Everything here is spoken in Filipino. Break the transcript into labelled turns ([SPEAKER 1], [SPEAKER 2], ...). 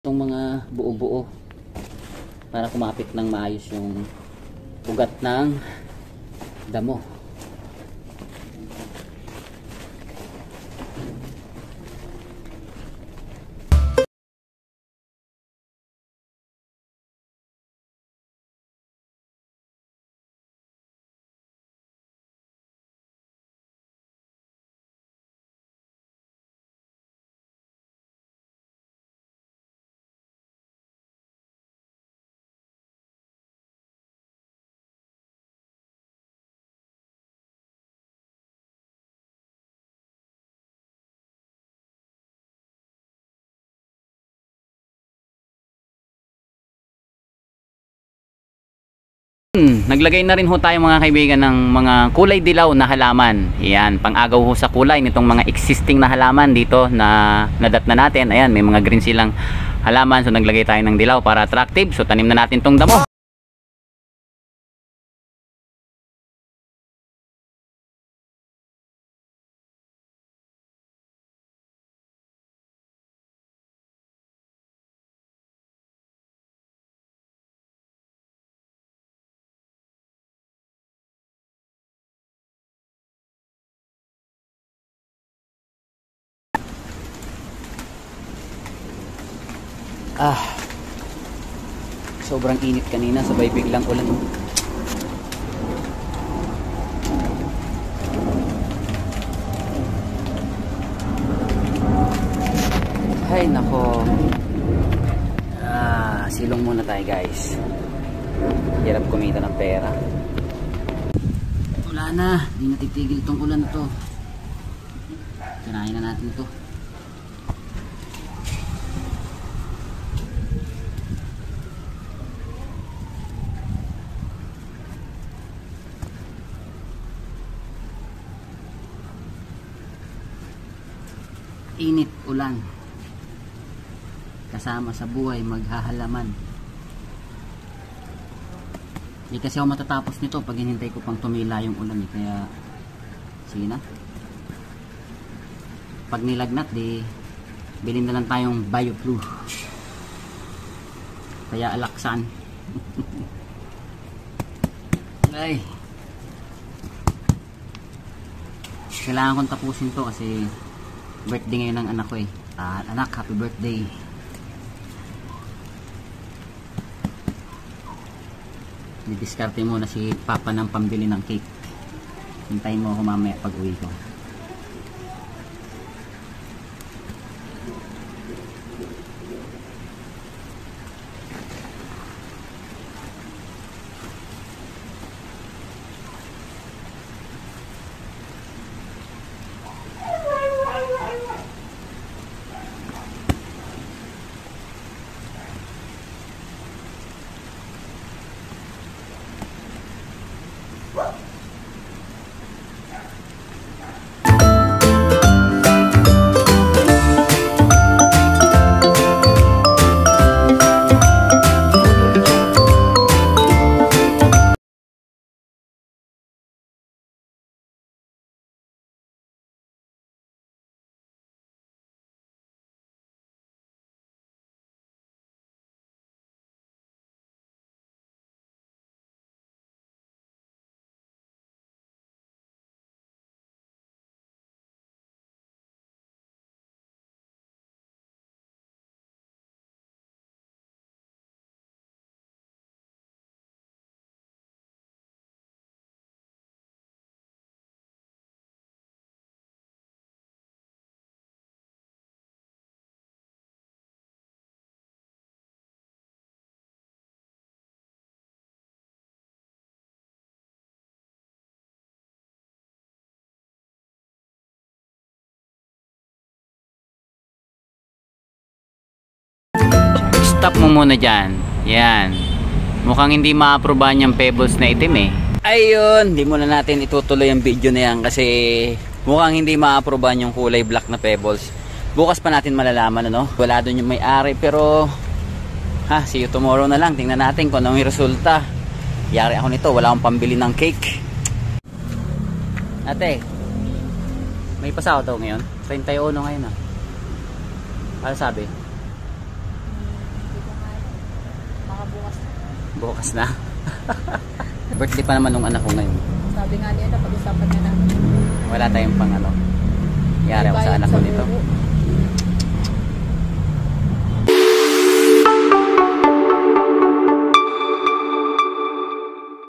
[SPEAKER 1] Itong mga buo-buo para kumapit ng maayos yung ugat ng damo. Naglagay na rin ho tayo mga kaibigan ng mga kulay dilaw na halaman. Ayan, pang-agaw ho sa kulay nitong mga existing na halaman dito na nadat na natin. Ayan, may mga green silang halaman. So naglagay tayo ng dilaw para attractive. So tanim na natin tong damo. Sobrang init kanina, sabay biglang ulan. Hay nako. Silong muna tayo guys. Hirap kumita ng pera. Wala na, hindi natitigil tong ulan to. Kinain na natin to. Init, ulan, kasama sa buhay maghahalaman. Hindi kasi ako matatapos nito pag hinintay ko pang tumila yung ulan kaya sige na, pag nilagnat di bilhin na lang tayong BioFlu kaya alaksan. Ay, kailangan kong tapusin to kasi birthday ngayon ng anak ko eh. Anak, happy birthday. Didiskarte muna si Papa ng pambili ng cake. Hintayin mo ako mamaya pag uwi ko. Stop mo muna dyan. Yan. Mukhang hindi ma-aprobahan yung pebbles na itim eh. Ayun, hindi muna natin itutuloy ang video na yan kasi mukhang hindi ma-aprobahan yung kulay black na pebbles. Bukas pa natin malalaman ano. Wala doon yung may-ari pero see you tomorrow na lang. Tingnan natin kung anong resulta. Yari ako nito, wala akong pambili ng cake. Ate, may pasahod daw ngayon? 31 ngayon ah. Ano sabi?
[SPEAKER 2] bukas.
[SPEAKER 1] Bukas na. Birthday pa naman nung anak ko ngayon.
[SPEAKER 2] Sabi nga niya na pag-usapan niya namin.
[SPEAKER 1] Wala tayong pang ano. Yari ako sa anak ko nito.